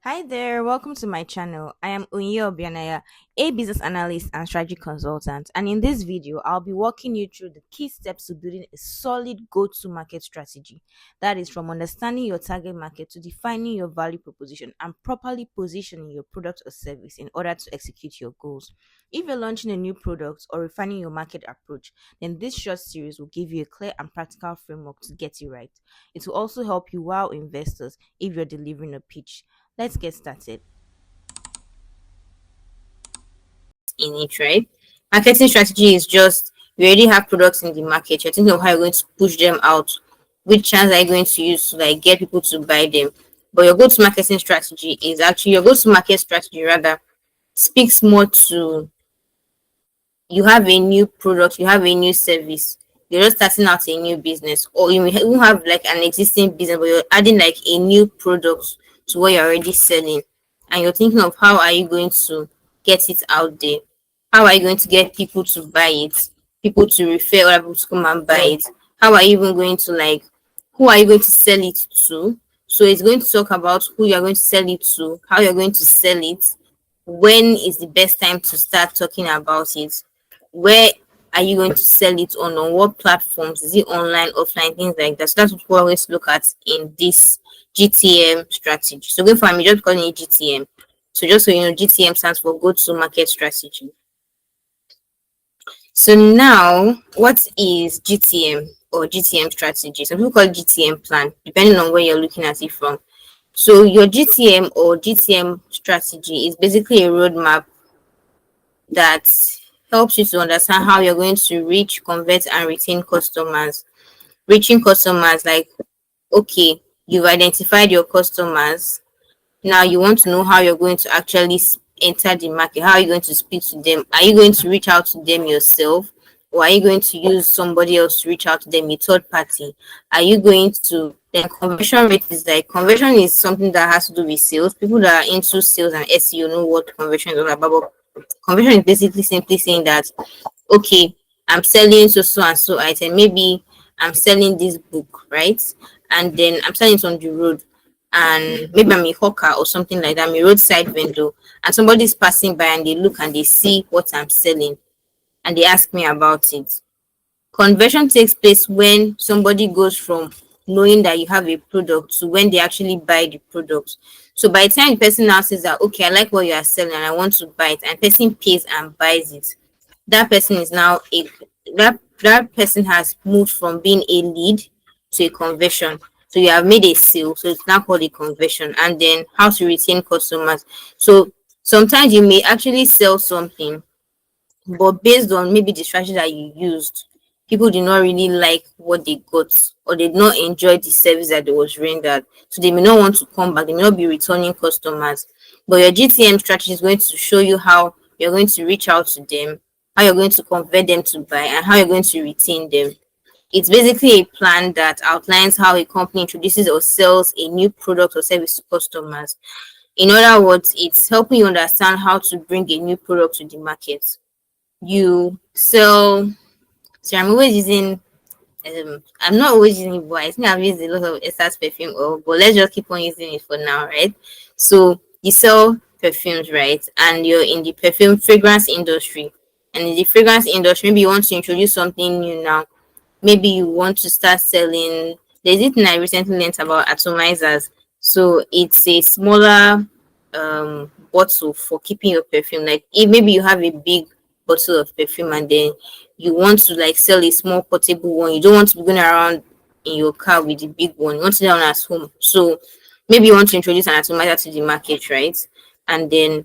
Hi there, welcome to my channel. I am Onyinye Obianagha, a business analyst and strategy consultant. And in this video, I'll be walking you through the key steps to building a solid go-to-market strategy. That is from understanding your target market to defining your value proposition and properly positioning your product or service in order to execute your goals. If you're launching a new product or refining your market approach, then this short series will give you a clear and practical framework to get it right. It will also help you wow investors if you're delivering a pitch. Let's get started. In it, right? Marketing strategy is just you already have products in the market. You're thinking of how you're going to push them out, which chance are you going to use to like get people to buy them. But your go-to-marketing strategy is actually your go-to-market strategy rather speaks more to you have a new product, you have a new service, you're just starting out a new business, or you may even have like an existing business, but you're adding like a new product to what you're already selling, and you're thinking of how are you going to get it out there, how are you going to get people to buy it, people to refer other people to come and buy it, how are you even going to like who are you going to sell it to? So it's going to talk about who you're going to sell it to, how you're going to sell it, when is the best time to start talking about it, where are you going to sell it on what platforms, is it online, offline, things like that. So that's what we always look at in this GTM strategy. So going for me, just calling it GTM. So just so you know, GTM stands for go to market strategy. So now, what is GTM or GTM strategy? Some people call it GTM plan, depending on where you're looking at it from. So your GTM or GTM strategy is basically a roadmap that helps you to understand how you're going to reach, convert, and retain customers. Reaching customers, like, okay, you've identified your customers. Now you want to know how you're going to actually enter the market. How are you going to speak to them? Are you going to reach out to them yourself? Or are you going to use somebody else to reach out to them, a third party? Are you going to then conversion rate is like conversion is something that has to do with sales. People that are into sales and SEO know what conversion is all about. But conversion is basically simply saying that okay, I'm selling so and so item. Maybe I'm selling this book, right? And then I'm selling it on the road. And maybe I'm a hawker or something like that. I'm a roadside vendor. And somebody's passing by and they look and they see what I'm selling and they ask me about it. Conversion takes place when somebody goes from knowing that you have a product to when they actually buy the product. So by the time the person now says that, okay, I like what you are selling and I want to buy it, and person pays and buys it, that person is now a that person has moved from being a lead to a conversion. So you have made a sale, so it's now called a conversion. And then how to retain customers. So sometimes you may actually sell something, but based on maybe the strategy that you used, people did not really like what they got, or they did not enjoy the service that was rendered. So they may not want to come back, they may not be returning customers. But your GTM strategy is going to show you how you're going to reach out to them, how you're going to convert them to buy, and how you're going to retain them. It's basically a plan that outlines how a company introduces or sells a new product or service to customers. In other words, it's helping you understand how to bring a new product to the market. You sell, so I'm always using I'm not always using it, but I think I've used a lot of Essence perfume oil, but let's just keep on using it for now, right? So you sell perfumes, right? And you're in the perfume fragrance industry. And in the fragrance industry, maybe you want to introduce something new now. Maybe you want to start selling. There's it I recently learned about atomizers. So it's a smaller bottle for keeping your perfume. Like if maybe you have a big bottle of perfume and then you want to like sell a small portable one. You don't want to be going around in your car with the big one. You want to sell one at home. So maybe you want to introduce an atomizer to the market, right? And then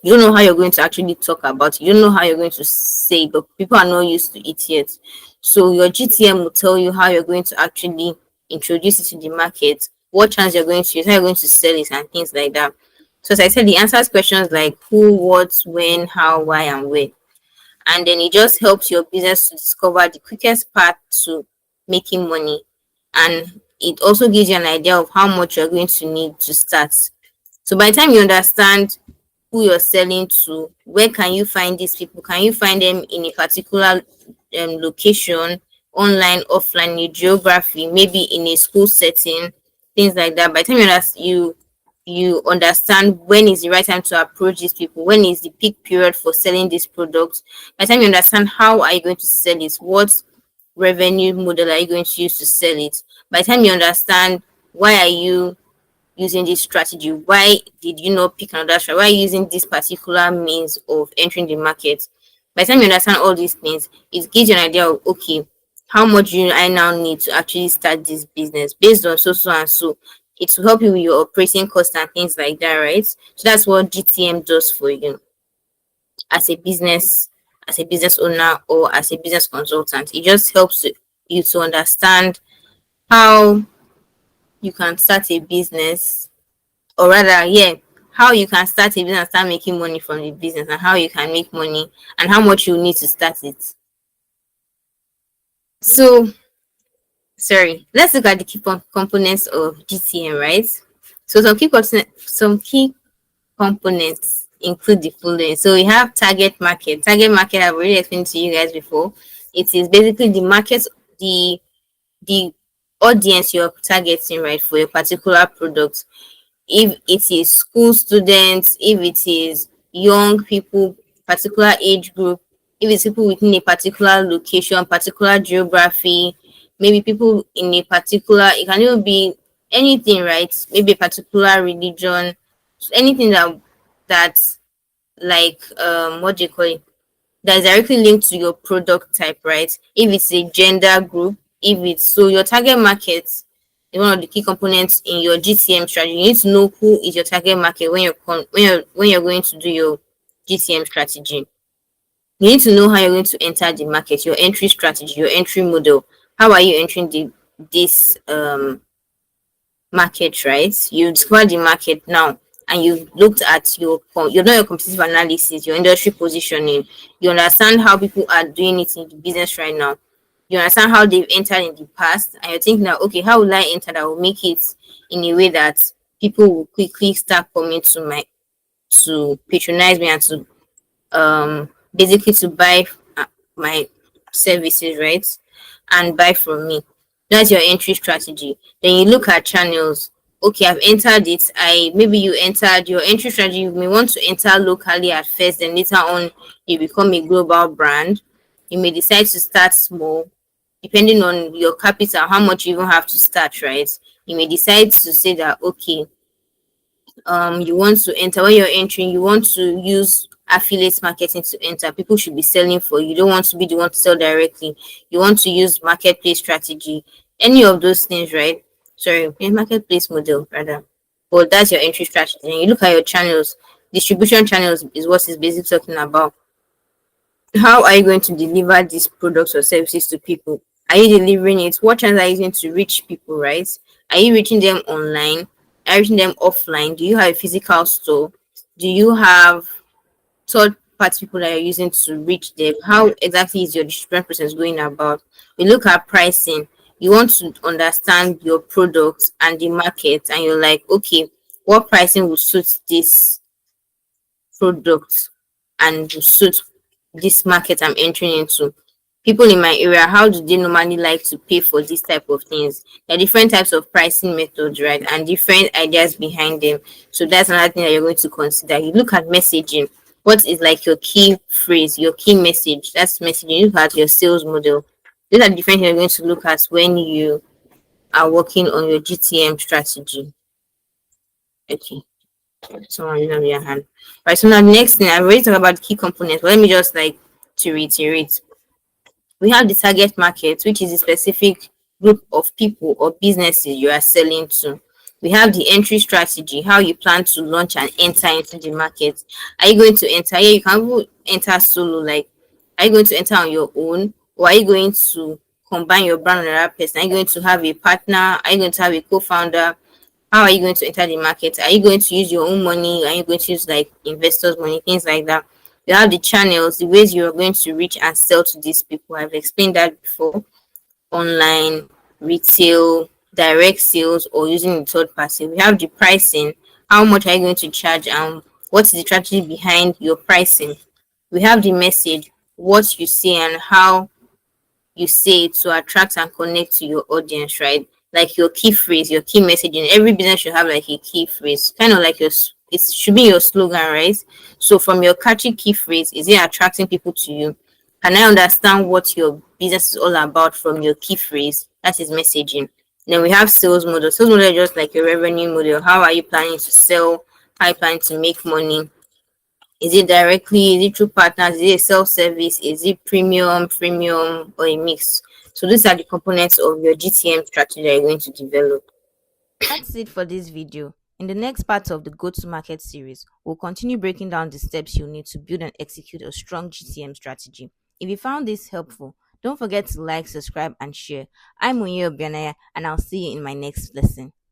you don't know how you're going to actually talk about it. You don't know how you're going to say it, but people are not used to it yet. So your GTM will tell you how you're going to actually introduce it to the market, what chance you're going to use, how you're going to sell it, and things like that. So as I said, the answers questions like who, what, when, how, why, and where. And then it just helps your business to discover the quickest path to making money. And it also gives you an idea of how much you're going to need to start. So by the time you understand who you're selling to, where can you find these people? Can you find them in a particular location, online, offline, in geography, maybe in a school setting, things like that. By the time you you understand when is the right time to approach these people, when is the peak period for selling this product. By the time you understand how are you going to sell it, what revenue model are you going to use to sell it, by the time you understand why are you using this strategy, why did you not pick another strategy, why are you using this particular means of entering the market, by the time you understand all these things, it gives you an idea of, okay, how much do I now need to actually start this business based on so so and so. It will help you with your operating costs and things like that, right? So that's what GTM does for you as a business, as a business owner or as a business consultant. It just helps you to understand how you can start a business, or rather, yeah, how you can start a business and start making money from the business, and how you can make money and how much you need to start it. So, sorry, let's look at the key components of GTM, right? So some key components include the following. So we have target market. Target market, I've already explained to you guys before. It is basically the market, the audience you're targeting, right, for your particular product. If it is school students, if it is young people, particular age group, if it's people within a particular location, particular geography, maybe people in a particular, it can even be anything, right? Maybe a particular religion, anything that like what do you call it? That is directly linked to your product type, right? If it's a gender group, if it's so your target market is one of the key components in your GTM strategy. You need to know who is your target market when you're going to do your GTM strategy. You need to know how you're going to enter the market, your entry strategy, your entry model. How are you entering this market, right? You discover the market now, and you've looked at you've done your competitive analysis, your industry positioning. You understand how people are doing it in the business right now. You understand how they've entered in the past, and you're thinking that, okay, how will I enter that will make it in a way that people will quickly start coming to patronize me and to basically to buy my services, right, and buy from me. That's your entry strategy. Then you look at channels. Okay, I've entered it. I maybe you entered your entry strategy. You may want to enter locally at first, then later on you become a global brand. You may decide to start small, depending on your capital, how much you even have to start, right? You may decide to say that, okay, you want to enter, when you're entering, you want to use affiliate marketing to enter. People should be selling for you. You don't want to be the one to sell directly. You want to use marketplace strategy, any of those things, right? Sorry, marketplace model rather. But that's your entry strategy. And you look at your channels. Distribution channels is what is basically talking about. How are you going to deliver these products or services to people? Are you delivering it? What channels are you using to reach people, right? Are you reaching them online? Are you reaching them offline? Do you have a physical store? Do you have third party people that you're using to reach them? How exactly is your distribution process going about? We look at pricing. You want to understand your products and the market, and you're like, okay, what pricing will suit this product and will suit this market I'm entering into? People in my area, how do they normally like to pay for this type of things? There are different types of pricing methods, right? And different ideas behind them. So that's another thing that you're going to consider. You look at messaging. What is like your key phrase, your key message? That's messaging. You look at your sales model. These are the different things you're going to look at when you are working on your GTM strategy. Okay. Someone raise your hand. Right. So now the next thing, I've already talked about the key components, but let me just like to reiterate. We have the target market, which is a specific group of people or businesses you are selling to. We have the entry strategy, how you plan to launch and enter into the market. Are you going to enter? Yeah, you can even enter solo. Like, are you going to enter on your own, or are you going to combine your brand with another person? Are you going to have a partner? Are you going to have a co-founder? How are you going to enter the market? Are you going to use your own money? Are you going to use like investors' money? Things like that. You have the channels, the ways you're going to reach and sell to these people. I've explained that before. Online, retail, direct sales, or using the third party. We have the pricing. How much are you going to charge, and what is the strategy behind your pricing? We have the message, what you say and how you say it to attract and connect to your audience, right? like your key phrase, your key messaging. Every business should have like a key phrase, kind of like it should be your slogan, right? So from your catchy key phrase, is it attracting people to you? Can I understand what your business is all about from your key phrase? That is messaging. Then we have sales model. Sales model is just like your revenue model. How are you planning to sell? How are you planning to make money? Is it directly? Is it through partners? Is it a self-service? Is it premium, or a mix? So these are the components of your GTM strategy that you're going to develop. That's it for this video. In the next part of the Go to Market series, we'll continue breaking down the steps you need to build and execute a strong GTM strategy. If you found this helpful, don't forget to like, subscribe, and share. I'm Onyinye Obianagha, and I'll see you in my next lesson.